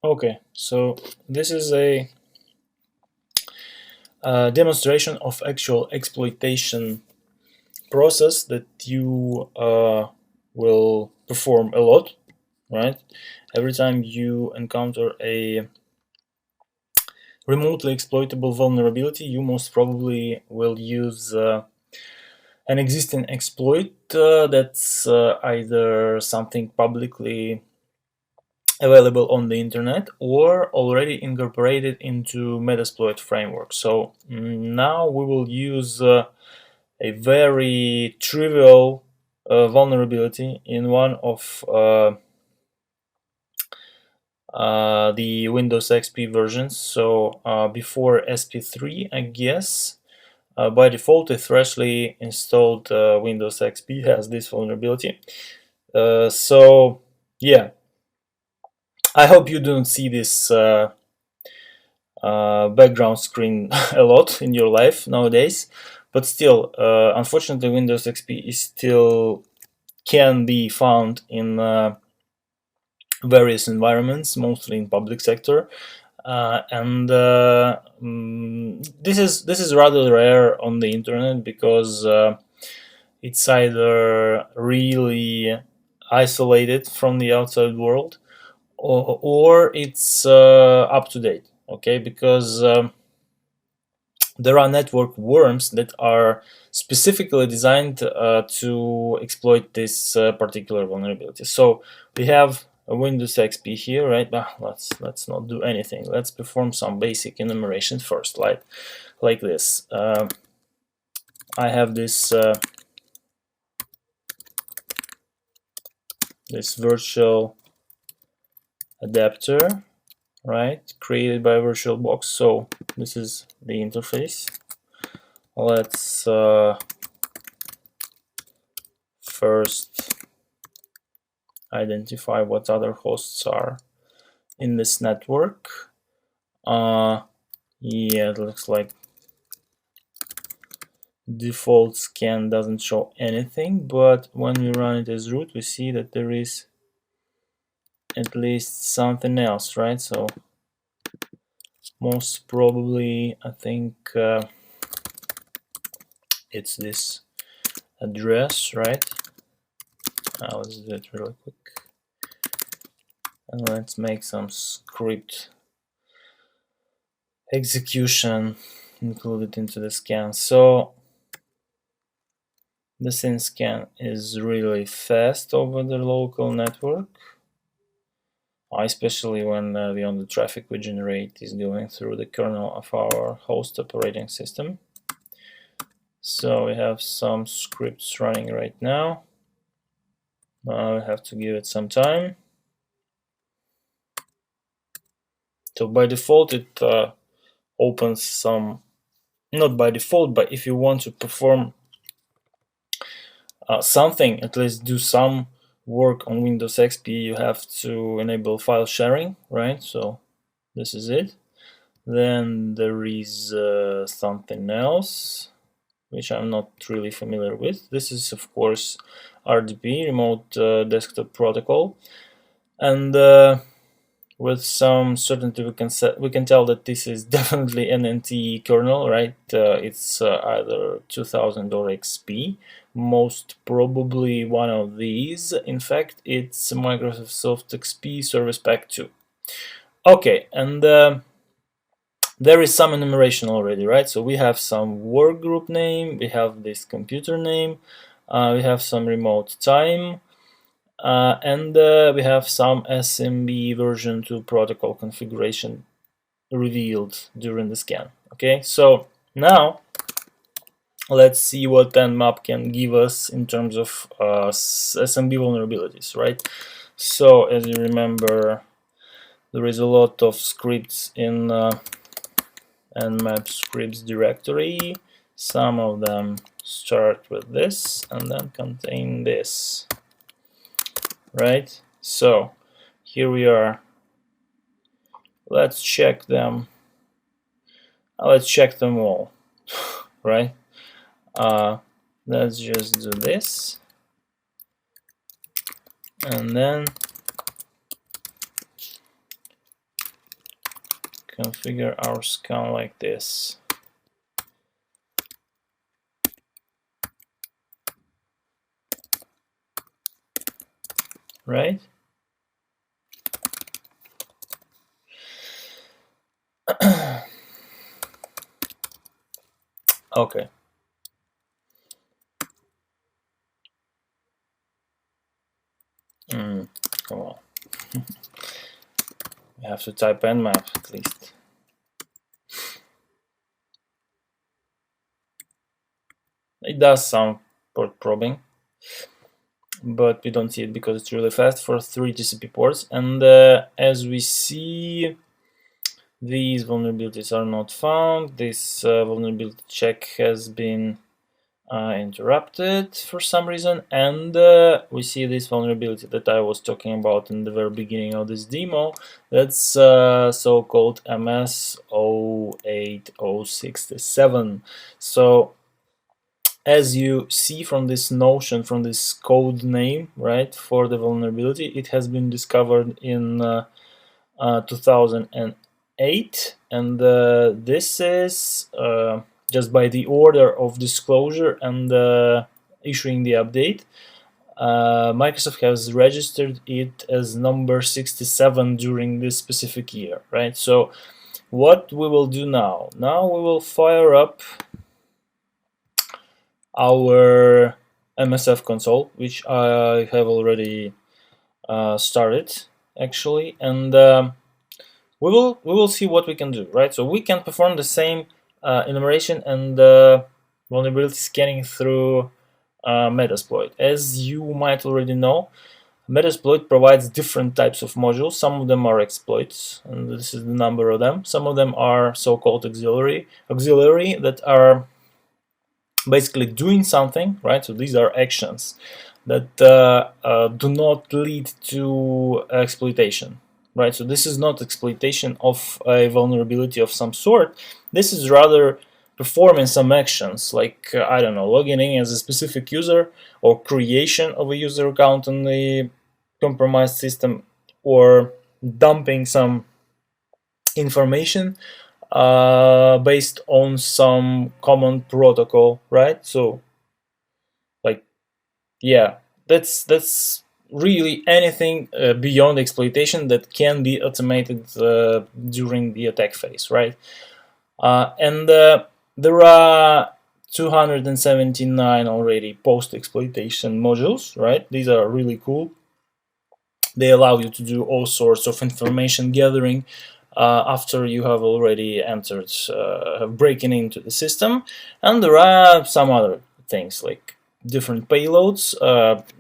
Okay, so this is a demonstration of actual exploitation process that you will perform a lot, right? Every time you encounter a remotely exploitable vulnerability, you most probably will use an existing exploit that's either something publicly available on the internet or already incorporated into Metasploit framework. So now we will use a very trivial vulnerability in one of the Windows XP versions. So before SP3, I guess, by default, a freshly installed Windows XP has this vulnerability. So yeah, I hope you don't see this background screen a lot in your life nowadays, but still, unfortunately, Windows XP is still can be found in various environments, mostly in public sector, and this is rather rare on the internet because it's either really isolated from the outside world or it's up to date. Okay, because there are network worms that are specifically designed to exploit this particular vulnerability. So we have a Windows XP here, right? Let's not do anything. Let's perform some basic enumeration first, like this. I have this virtual adapter, right, created by VirtualBox. So this is the interface. Let's first identify what other hosts are in this network. Yeah, it looks like default scan doesn't show anything, but when we run it as root, we see that there is at least something else, right? So most probably, I think it's this address, right? Let's do it really quick. And let's make some script execution included into the scan. So the scan is really fast over the local network, especially when the only traffic we generate is going through the kernel of our host operating system. So we have some scripts running right now. We have to give it some time. So by default, it opens some, not by default, but if you want to perform something, at least do some work on Windows XP, you have to enable file sharing, right? So this is it. Then there is something else which I'm not really familiar with. This is of course RDP, remote desktop protocol, and with some certainty we can tell that this is definitely an NT kernel, right? It's either 2000 or XP, most probably one of these. In fact, it's Microsoft XP Service Pack 2. Okay, and there is some enumeration already, right? So we have some work group name, we have this computer name, we have some remote time, and we have some SMB version 2 protocol configuration revealed during the scan. Okay, so now let's see what Nmap can give us in terms of SMB vulnerabilities, right? So as you remember, there is a lot of scripts in Nmap scripts directory. Some of them start with this and then contain this, right? So here we are. Let's check them. Let's check them all, right? Let's just do this, and then configure our scan like this. Right? Okay. Come on. We have to type nmap at least. It does some port probing, but we don't see it because it's really fast for 3 TCP ports. And as we see, these vulnerabilities are not found. This vulnerability check has been interrupted for some reason, and we see this vulnerability that I was talking about in the very beginning of this demo. That's so-called MS08067. So as you see from this notion, from this code name, right, for the vulnerability, it has been discovered in 2008, and this is just by the order of disclosure and issuing the update. Microsoft has registered it as number 67 during this specific year, right? So what we will do now we will fire up our MSF console, which I have already started actually, and we will see what we can do, right? So we can perform the same enumeration and vulnerability scanning through Metasploit. As you might already know, Metasploit provides different types of modules. Some of them are exploits, and this is the number of them. Some of them are so-called auxiliary that are basically doing something, right? So these are actions that do not lead to exploitation, right? So this is not exploitation of a vulnerability of some sort. This is rather performing some actions like, I don't know, logging in as a specific user, or creation of a user account on the compromised system, or dumping some information based on some common protocol, right? So, like, yeah, that's really anything beyond exploitation that can be automated during the attack phase, right? And there are 279 already post-exploitation modules, right? These are really cool. They allow you to do all sorts of information gathering after you have already entered, have breaking into the system. And there are some other things like different payloads.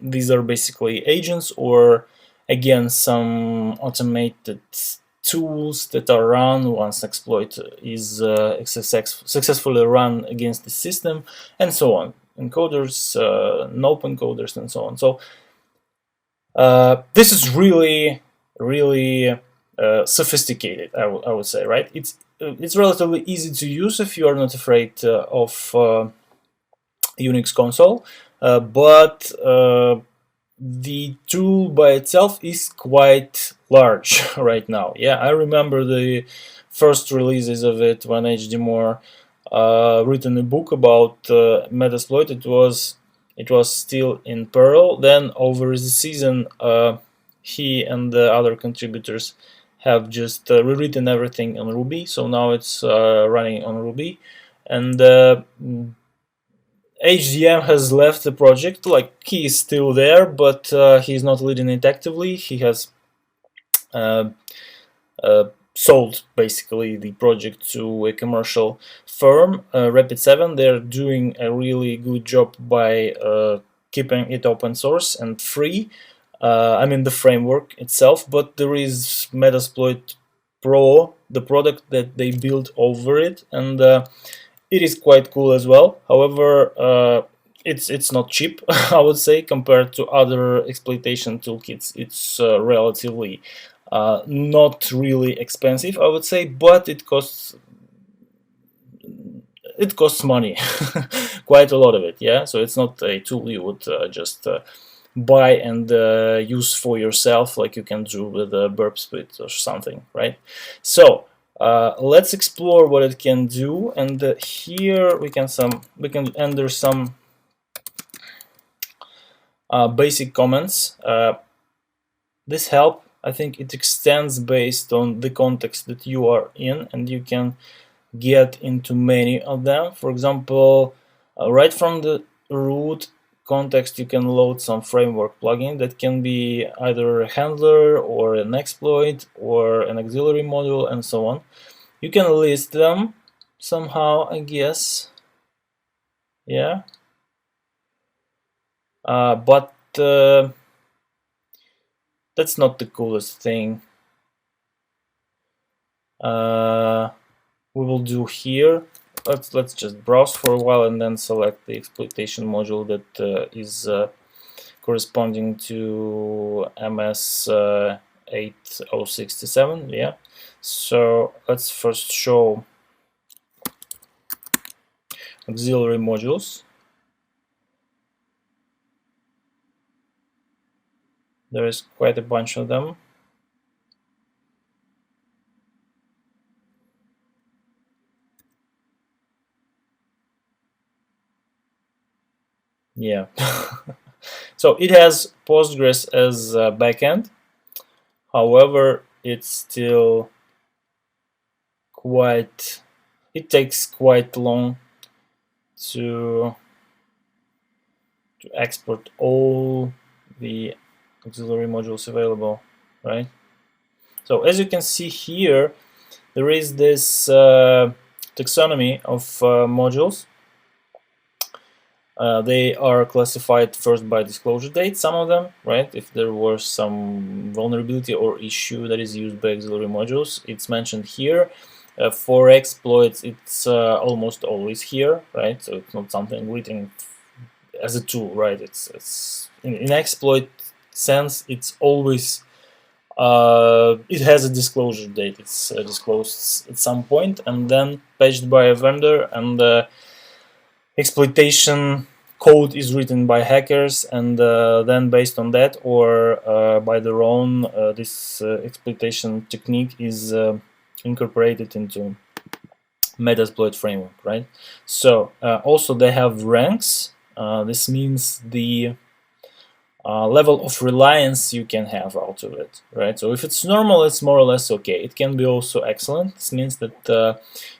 These are basically agents, or again, some automated tools that are run once exploit is successfully run against the system, and so on. Encoders, open coders, and so on. So this is really sophisticated, I would say, right? It's relatively easy to use if you are not afraid of Unix console, but the tool by itself is quite large right now. Yeah, I remember the first releases of it when HDMore written a book about Metasploit. It was still in Perl. Then over the season, he and the other contributors have just rewritten everything on Ruby. So now it's running on Ruby, and HDM has left the project. Like, he is still there, but he's not leading it actively. He has sold basically the project to a commercial firm, Rapid7. They're doing a really good job by keeping it open source and free. I mean, the framework itself, but there is Metasploit Pro, the product that they built over it, and it is quite cool as well. However, it's not cheap, I would say, compared to other exploitation toolkits. It's relatively not really expensive, I would say, but it costs money, quite a lot of it. Yeah, so it's not a tool you would just buy and use for yourself, like you can do with a burp split or something, right? So Let's explore what it can do, and here we can enter some basic comments. This help, I think it extends based on the context that you are in, and you can get into many of them. For example, right from the root context, you can load some framework plugin that can be either a handler or an exploit or an auxiliary module and so on. You can list them somehow, I guess. Yeah. But that's not the coolest thing. We will do here. Let's just browse for a while and then select the exploitation module that is corresponding to MS 8067. Yeah. So let's first show auxiliary modules. There is quite a bunch of them. Yeah. So it has Postgres as a backend. However, it's still quite, it takes quite long to export all the auxiliary modules available, right? So as you can see here, there is this taxonomy of modules. They are classified first by disclosure date, some of them, right? If there was some vulnerability or issue that is used by auxiliary modules, it's mentioned here. For exploits, it's almost always here, right? So it's not something written as a tool, right? It's in exploit sense, it's always it has a disclosure date. It's disclosed at some point and then patched by a vendor, and exploitation code is written by hackers, and then based on that or by their own, this exploitation technique is incorporated into Metasploit framework, right? So also they have ranks. This means the level of reliance you can have out of it, right? So if it's normal, it's more or less okay. It can be also excellent. This means that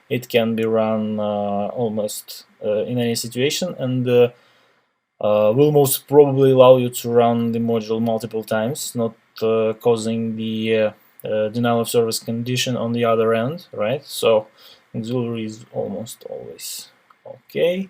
it can be run almost in any situation, and will most probably allow you to run the module multiple times, not causing the denial of service condition on the other end, right? So auxiliary is almost always okay.